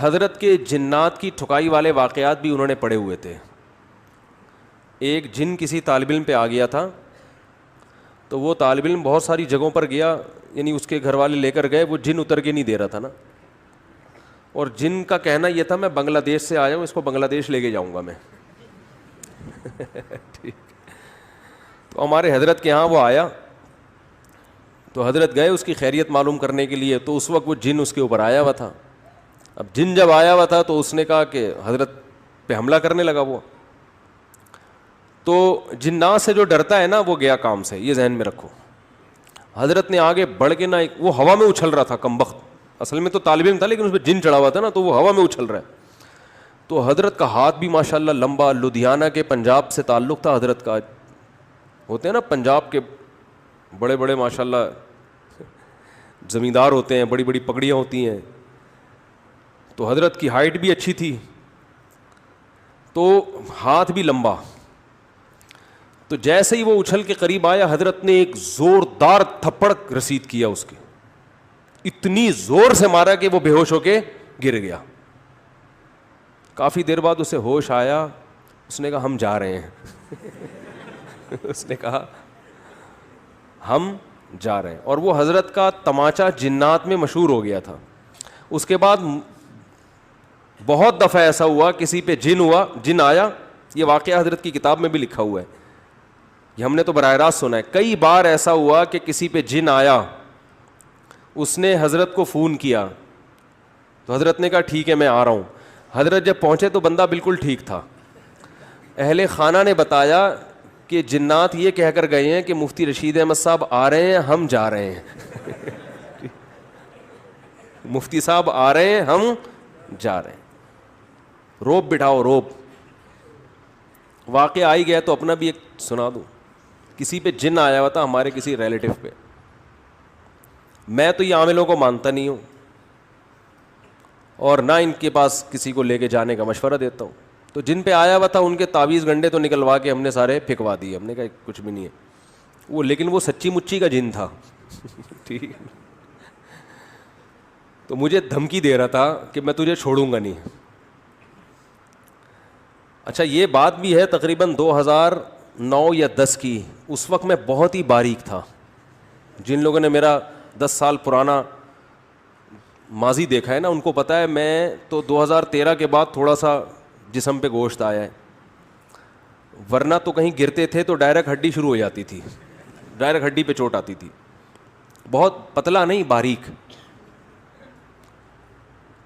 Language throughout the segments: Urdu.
حضرت کے جنات کی ٹھکائی والے واقعات بھی انہوں نے پڑھے ہوئے تھے. ایک جن کسی طالب علم پہ آ گیا تھا, تو وہ طالب علم بہت ساری جگہوں پر گیا, یعنی اس کے گھر والے لے کر گئے, وہ جن اتر کے نہیں دے رہا تھا نا, اور جن کا کہنا یہ تھا میں بنگلہ دیش سے آیا ہوں, اس کو بنگلہ دیش لے کے جاؤں گا میں. ٹھیک. تو ہمارے حضرت کے ہاں وہ آیا, تو حضرت گئے اس کی خیریت معلوم کرنے کے لیے, تو اس وقت وہ جن اس کے اوپر آیا ہوا تھا. اب جن جب آیا ہوا تھا تو اس نے کہا کہ حضرت پہ حملہ کرنے لگا وہ. تو جنات سے جو ڈرتا ہے نا وہ گیا کام سے, یہ ذہن میں رکھو. حضرت نے آگے بڑھ کے نا, وہ ہوا میں اچھل رہا تھا کمبخت, اصل میں تو طالب علم تھا لیکن اس پہ جن چڑھا ہوا تھا نا, تو وہ ہوا میں اچھل رہا ہے. تو حضرت کا ہاتھ بھی ماشاءاللہ لمبا, لدھیانہ کے پنجاب سے تعلق تھا حضرت کا. ہوتے ہیں نا پنجاب کے بڑے بڑے ماشاءاللہ زمیندار ہوتے ہیں, بڑی بڑی پگڑیاں ہوتی ہیں. تو حضرت کی ہائٹ بھی اچھی تھی, تو ہاتھ بھی لمبا. تو جیسے ہی وہ اچھل کے قریب آیا, حضرت نے ایک زوردار تھپڑ رسید کیا اس کے, اتنی زور سے مارا کہ وہ بے ہوش ہو کے گر گیا. کافی دیر بعد اسے ہوش آیا, اس نے کہا ہم جا رہے ہیں. اس نے کہا ہم جا رہے ہیں. اور وہ حضرت کا تماچا جنات میں مشہور ہو گیا تھا. اس کے بعد بہت دفعہ ایسا ہوا کسی پہ جن آیا, یہ واقعہ حضرت کی کتاب میں بھی لکھا ہوا ہے, یہ ہم نے تو براہ راست سنا ہے. کئی بار ایسا ہوا کہ کسی پہ جن آیا, اس نے حضرت کو فون کیا, تو حضرت نے کہا ٹھیک ہے میں آ رہا ہوں. حضرت جب پہنچے تو بندہ بالکل ٹھیک تھا. اہل خانہ نے بتایا کہ جنات یہ کہہ کر گئے ہیں کہ مفتی رشید احمد صاحب آ رہے ہیں, ہم جا رہے ہیں. مفتی صاحب آ رہے ہیں, ہم جا رہے ہیں. روب بٹھاؤ روب. واقعہ آئی گیا تو اپنا بھی ایک سنا دوں. کسی پہ جن آیا ہوا تھا ہمارے کسی ریلیٹو پہ. میں تو یہ عاملوں کو مانتا نہیں ہوں, اور نہ ان کے پاس کسی کو لے کے جانے کا مشورہ دیتا ہوں. تو جن پہ آیا ہوا تھا ان کے تعویذ گنڈے تو نکلوا کے ہم نے سارے پھینکوا دیے. ہم نے کہا کچھ بھی نہیں ہے وہ, لیکن وہ سچی مچی کا جن تھا. ٹھیک. تو مجھے دھمکی دے رہا تھا کہ میں تجھے چھوڑوں گا نہیں. اچھا یہ بات بھی ہے تقریباً 2009 یا 10 کی. اس وقت میں بہت ہی باریک تھا. جن لوگوں نے میرا 10 سال پرانا ماضی دیکھا ہے نا, ان کو پتہ ہے میں تو 2013 کے بعد تھوڑا سا جسم پہ گوشت آیا ہے, ورنہ تو کہیں گرتے تھے تو ڈائریکٹ ہڈی شروع ہو جاتی تھی, ڈائریکٹ ہڈی پہ چوٹ آتی تھی. بہت پتلا نہیں, باریک.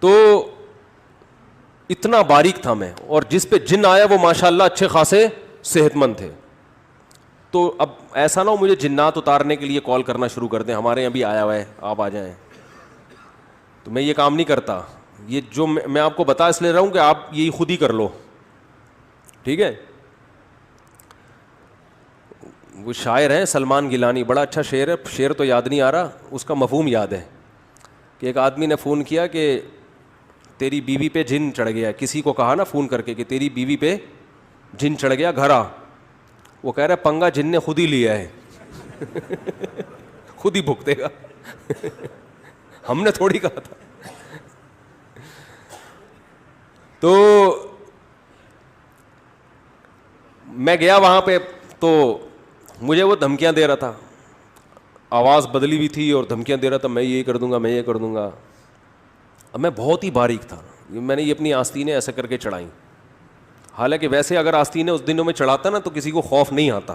تو اتنا باریک تھا میں, اور جس پہ جن آیا وہ ماشاءاللہ اچھے خاصے صحت مند تھے. تو اب ایسا نہ ہو مجھے جنات اتارنے کے لیے کال کرنا شروع کر دیں, ہمارے یہاں بھی آیا ہوا ہے آپ آ جائیں. تو میں یہ کام نہیں کرتا. یہ جو میں آپ کو بتا اس لیے رہا ہوں کہ آپ یہی خود ہی کر لو. ٹھیک ہے. وہ شاعر ہیں سلمان گیلانی, بڑا اچھا شعر ہے, شعر تو یاد نہیں آ رہا, اس کا مفہوم یاد ہے. کہ ایک آدمی نے فون کیا کہ تیری بیوی پہ جن چڑھ گیا. کسی کو کہا نا فون کر کے کہ تیری بیوی پہ جن چڑھ گیا, گھر آ. وہ کہہ رہا ہے پنگا جن نے خود ہی لیا ہے, خود ہی بھگتے گا, ہم نے تھوڑی کہا تھا. تو میں گیا وہاں پہ, تو مجھے وہ دھمکیاں دے رہا تھا, آواز بدلی بھی تھی اور دھمکیاں دے رہا تھا, میں یہ کر دوں گا, میں یہ کر دوں گا. اب میں بہت ہی باریک تھا, میں نے یہ اپنی آستینیں ایسے کر کے چڑھائیں. حالانکہ ویسے اگر آستینیں اس دنوں میں چڑھاتا نا تو کسی کو خوف نہیں آتا.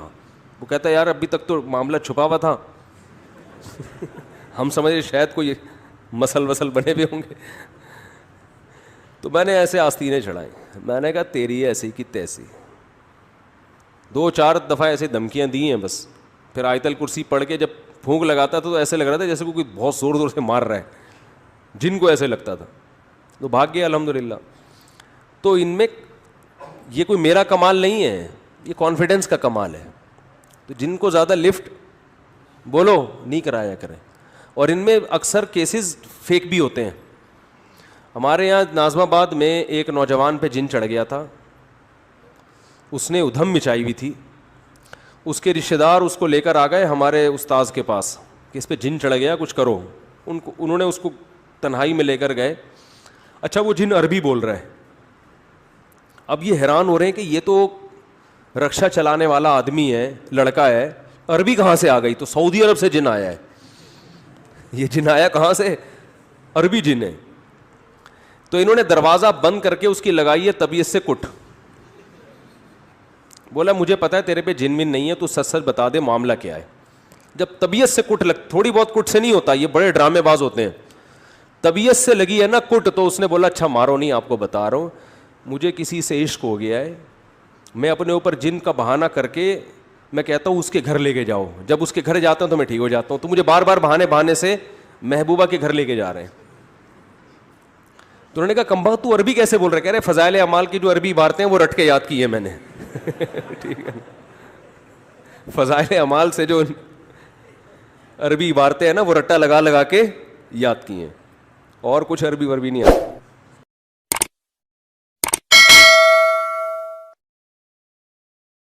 وہ کہتا ہے یار ابھی تک تو معاملہ چھپا ہوا تھا, ہم سمجھے شاید کوئی مسل وسل بنے ہوئے ہوں گے. تو میں نے ایسے آستینیں چڑھائیں. میں نے کہا تیری ایسی کی تیسی. 2-4 دفعہ ایسے دھمکیاں دی ہیں بس. پھر آیت الکرسی پڑھ کے جب پھونک لگاتا تو ایسے لگ رہا تھا جیسے کوئی بہت زور زور سے مار رہا ہے, جن کو ایسے لگتا تھا. تو بھاگ گیا الحمدللہ. تو ان میں یہ کوئی میرا کمال نہیں ہے, یہ کانفیڈنس کا کمال ہے. تو جن کو زیادہ لفٹ بولو نہیں کرایا کریں. اور ان میں اکثر کیسز فیک بھی ہوتے ہیں. ہمارے یہاں ناظم آباد میں ایک نوجوان پہ جن چڑھ گیا تھا, اس نے ادھم مچائی ہوئی تھی. اس کے رشتہ دار اس کو لے کر آ گئے ہمارے استاذ کے پاس کہ اس پہ جن چڑھ گیا, کچھ کرو. انہوں نے اس کو تنہائی میں لے کر گئے. اچھا وہ جن عربی بول رہا ہے. اب یہ حیران ہو رہے ہیں کہ یہ تو رکشا چلانے والا آدمی ہے, لڑکا ہے, عربی کہاں سے آ گئی؟ تو سعودی عرب سے جن آیا ہے. یہ جن آیا کہاں سے؟ عربی جن ہے. تو انہوں نے دروازہ بند کر کے اس کی لگائی ہے طبیعت سے کٹ. بولا مجھے پتا ہے تیرے پہ جن من نہیں ہے, تو سچ سچ بتا دے معاملہ کیا ہے. جب طبیعت سے کٹ تھوڑی بہت کٹ سے نہیں ہوتا, یہ بڑے ڈرامے باز ہوتے ہیں. طبیعت سے لگی ہے نا کٹ, تو اس نے بولا اچھا مارو نہیں, آپ کو بتا رہا ہوں مجھے کسی سے عشق ہو گیا ہے, میں اپنے اوپر جن کا بہانہ کر کے میں کہتا ہوں اس کے گھر لے کے جاؤ, جب اس کے گھر جاتا ہوں تو میں ٹھیک ہو جاتا ہوں, تو مجھے بار بار بہانے سے محبوبہ کے گھر لے کے جا رہے ہیں. تو انہوں نے کہا کمبخت تو عربی کیسے بول رہے؟ کہہ رہے فضائل اعمال کی جو عربی عبارتیں ہیں وہ رٹ کے یاد کی ہے میں نے. ٹھیک ہے, فضائل اعمال سے جو عربی عبارتیں ہیں نا وہ رٹا لگا لگا کے یاد کی ہیں, اور کچھ عربی وربی نہیں آتی.